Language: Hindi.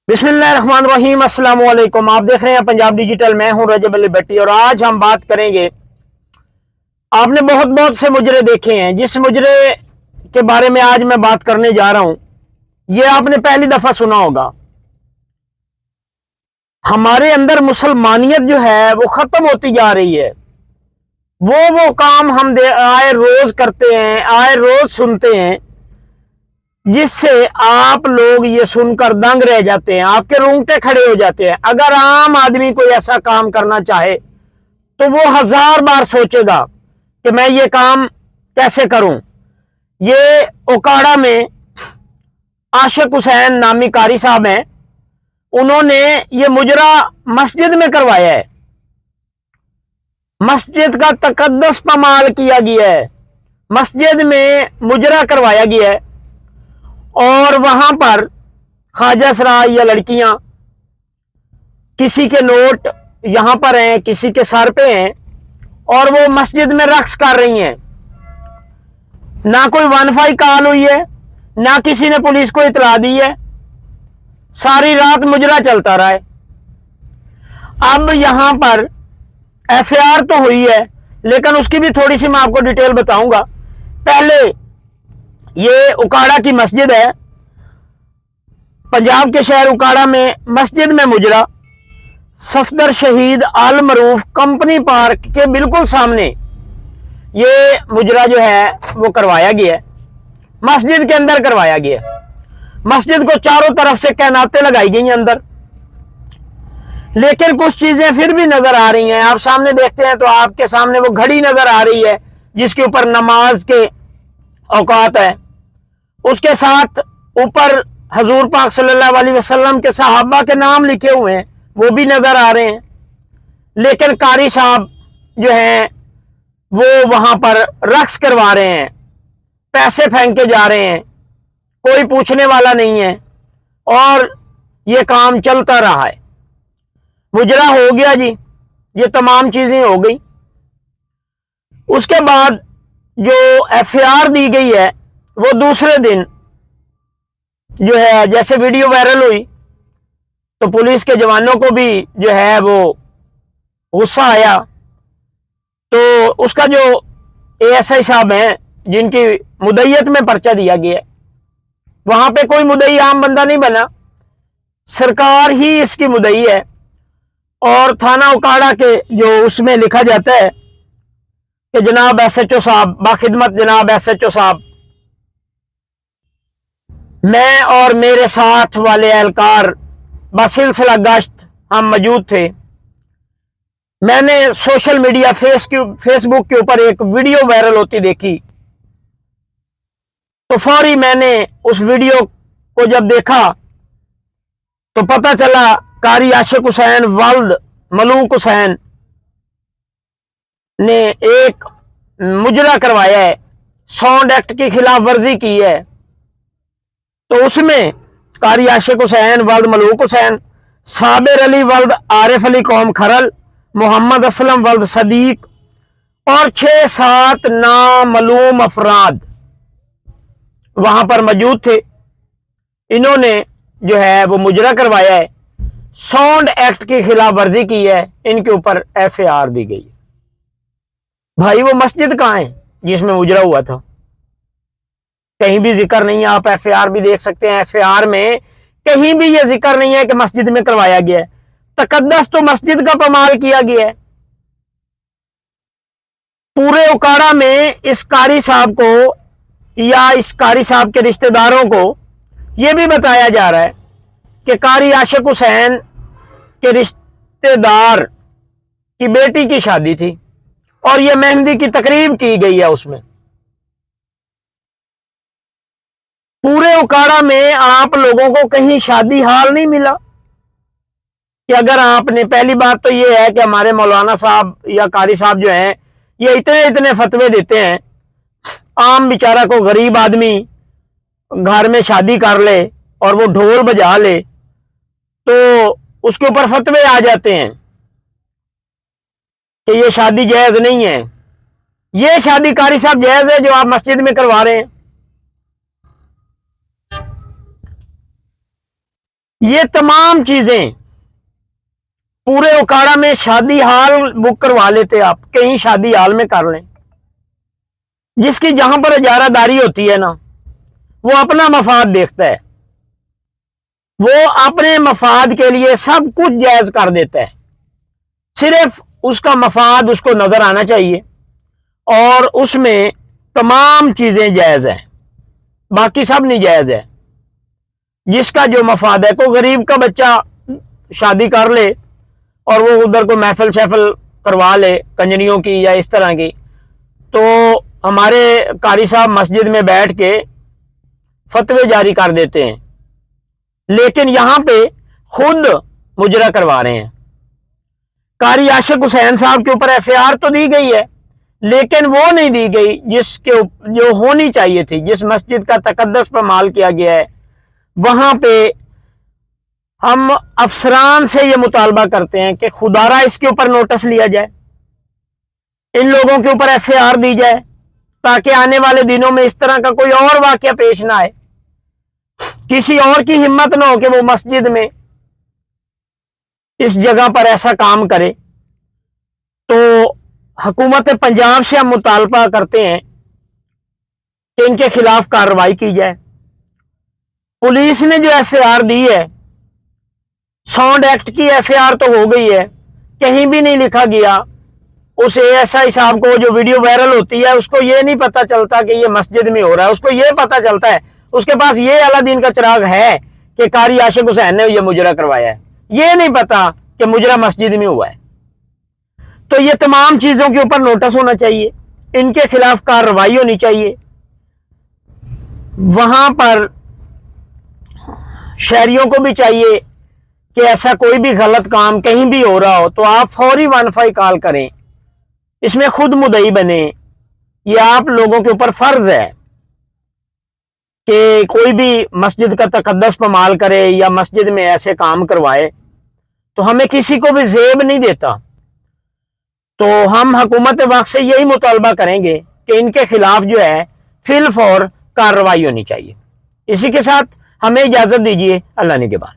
बिस्मिल्लाहिर्रहमानिर्रहीम, अस्सलाम वालेकुम। आप देख रहे हैं पंजाब डिजिटल। मैं हूं रजब अली भट्टी और आज हम बात करेंगे। आपने बहुत बहुत से मुजरे देखे हैं। जिस मुजरे के बारे में आज मैं बात करने जा रहा हूं, ये आपने पहली दफा सुना होगा। हमारे अंदर मुसलमानियत जो है वो खत्म होती जा रही है। वो काम हम आए रोज करते हैं, आए रोज सुनते हैं, जिससे आप लोग ये सुनकर दंग रह जाते हैं, आपके रोंगटे खड़े हो जाते हैं। अगर आम आदमी कोई ऐसा काम करना चाहे तो वो 1000 बार सोचेगा कि मैं ये काम कैसे करूं। ये ओकाड़ा में आशिक हुसैन नामी कारी साहब हैं, उन्होंने ये मुजरा मस्जिद में करवाया है। मस्जिद का तकद्दुस पमाल किया गया है, मस्जिद में मुजरा करवाया गया है और वहां पर ख्वाजा सराय या लड़कियां, किसी के नोट यहां पर हैं, किसी के सर पे हैं और वो मस्जिद में रक्स कर रही हैं। ना कोई वाईफाई कॉल हुई है, ना किसी ने पुलिस को इतला दी है। सारी रात मुजरा चलता रहा है। अब यहां पर एफआईआर तो हुई है, लेकिन उसकी भी थोड़ी सी मैं आपको डिटेल बताऊंगा। पहले ये उकाड़ा की मस्जिद है, पंजाब के शहर उकाड़ा में मस्जिद में मुजरा सफदर शहीद आल मरूफ कंपनी पार्क के बिल्कुल सामने ये मुजरा जो है वो करवाया गया है। मस्जिद के अंदर करवाया गया। मस्जिद को चारों तरफ से कैनातें लगाई गई हैं अंदर, लेकिन कुछ चीजें फिर भी नजर आ रही हैं। आप सामने देखते हैं तो आपके सामने वो घड़ी नजर आ रही है जिसके ऊपर नमाज के औकात है। उसके साथ ऊपर हजूर पाक सल्लल्लाहु अलैहि वसल्लम के सहाबा के नाम लिखे हुए हैं, वो भी नजर आ रहे हैं। लेकिन कारी साहब जो हैं वो वहां पर रक्स करवा रहे हैं, पैसे फेंके जा रहे हैं, कोई पूछने वाला नहीं है और ये काम चलता रहा है। मुजरा हो गया जी, ये तमाम चीजें हो गई। उसके बाद जो एफआईआर दी गई है वो दूसरे दिन जो है, जैसे वीडियो वायरल हुई तो पुलिस के जवानों को भी जो है वो गुस्सा आया। तो उसका जो एएसआई साहब हैं, जिनकी मुद्दईयत में पर्चा दिया गया, वहां पे कोई मुद्दई आम बंदा नहीं बना, सरकार ही इसकी मुद्दई है। और थाना उकाड़ा के जो उसमें लिखा जाता है कि जनाब एसएचओ साहब बाखिदमत, जनाब एसएचओ साहब, मैं और मेरे साथ वाले एहलकार बसिलसिला गश्त हम मौजूद थे। मैंने सोशल मीडिया फेसबुक के ऊपर एक वीडियो वायरल होती देखी, तो फौरी मैंने उस वीडियो को जब देखा तो पता चला कारी आशिक हुसैन वल्द मलूक हुसैन ने एक मुजरा करवाया है, साउंड एक्ट की खिलाफ वर्जी की है। तो उसमें कारी आशिक हुसैन वल्द मलूक हुसैन, साबिर अली वल्द आरिफ अली कौम खरल, मोहम्मद असलम वल्द सदीक और 6-7 नामालूम अफराद वहां पर मौजूद थे। इन्होंने जो है वो मुजरा करवाया है, साउंड एक्ट की खिलाफ वर्जी की है, इनके ऊपर एफआईआर दी गई है। भाई वो मस्जिद कहां है जिसमें मुजरा हुआ था? कहीं भी जिक्र नहीं है। आप एफआईआर भी देख सकते हैं, एफआईआर में कहीं भी ये जिक्र नहीं है कि मस्जिद में करवाया गया है। तकद्दस तो मस्जिद का पमाल किया गया है। पूरे उकाड़ा में इस कारी साहब को या इस कारी साहब के रिश्तेदारों को यह भी बताया जा रहा है कि कारी आशिक हुसैन के रिश्तेदार की बेटी की शादी थी और यह मेहंदी की तकरीब की गई है। उसमें पूरे उकाड़ा में आप लोगों को कहीं शादी हाल नहीं मिला कि अगर आपने, पहली बात तो यह है कि हमारे मौलाना साहब या कारी साहब जो हैं ये इतने इतने फतवे देते हैं, आम बेचारा को गरीब आदमी घर में शादी कर ले और वो ढोल बजा ले तो उसके ऊपर फतवे आ जाते हैं कि ये शादी जायज नहीं है। ये शादी कारी साहब जायज है जो आप मस्जिद में करवा रहे हैं। ये तमाम चीजें पूरे उकाड़ा में शादी हाल बुक करवा लेते आप, कहीं शादी हाल में कर लें। जिसकी जहां पर इजारादारी होती है ना, वो अपना मफाद देखता है, वो अपने मफाद के लिए सब कुछ जायज कर देता है। सिर्फ उसका मफाद उसको नजर आना चाहिए और उसमें तमाम चीजें जायज हैं, बाकी सब नहीं जायज है। जिसका जो मफाद है, कोई गरीब का बच्चा शादी कर ले और वो उधर को महफिल शहफिल करवा ले कंजनियों की या इस तरह की, तो हमारे कारी साहब मस्जिद में बैठ के फतवे जारी कर देते हैं, लेकिन यहां पे खुद मुजरा करवा रहे हैं। कारी आशिक हुसैन साहब के ऊपर एफआईआर तो दी गई है, लेकिन वो नहीं दी गई जिसके जो होनी चाहिए थी। जिस मस्जिद का तकद्दस पर माल किया गया है, वहां पे हम अफसरान से ये मुतालबा करते हैं कि खुदारा इसके ऊपर नोटिस लिया जाए, इन लोगों के ऊपर एफआईआर दी जाए, ताकि आने वाले दिनों में इस तरह का कोई और वाकया पेश ना आए, किसी और की हिम्मत ना हो कि वो मस्जिद में इस जगह पर ऐसा काम करे। तो हुकूमत पंजाब से हम मुतालबा करते हैं कि इनके खिलाफ कार्रवाई की जाए। पुलिस ने जो एफआईआर दी है, साउंड एक्ट की एफआईआर तो हो गई है, कहीं भी नहीं लिखा गया उस एएसआई साहब को, जो वीडियो वायरल होती है उसको ये नहीं पता चलता कि ये मस्जिद में हो रहा है। उसको ये पता चलता है, उसके पास ये अलादीन का चिराग है कि कारी आशिक हुसैन ने ये मुजरा करवाया है, ये नहीं पता कि मुजरा मस्जिद में हुआ है। तो ये तमाम चीजों के ऊपर नोटिस होना चाहिए, इनके खिलाफ कार्रवाई होनी चाहिए। वहां पर शहरियों को भी चाहिए कि ऐसा कोई भी गलत काम कहीं भी हो रहा हो तो आप फौरी 15 कॉल करें, इसमें खुद मुदई बने। ये आप लोगों के ऊपर फर्ज है कि कोई भी मस्जिद का तकद्दस पमाल करे या मस्जिद में ऐसे काम करवाए तो हमें किसी को भी जेब नहीं देता। तो हम हुकूमत वक्त से यही मुतालबा करेंगे कि इनके खिलाफ जो है फिल फौर कार्रवाई होनी चाहिए। इसी के साथ हमें इजाजत दीजिए। अल्लाह ने के बाद।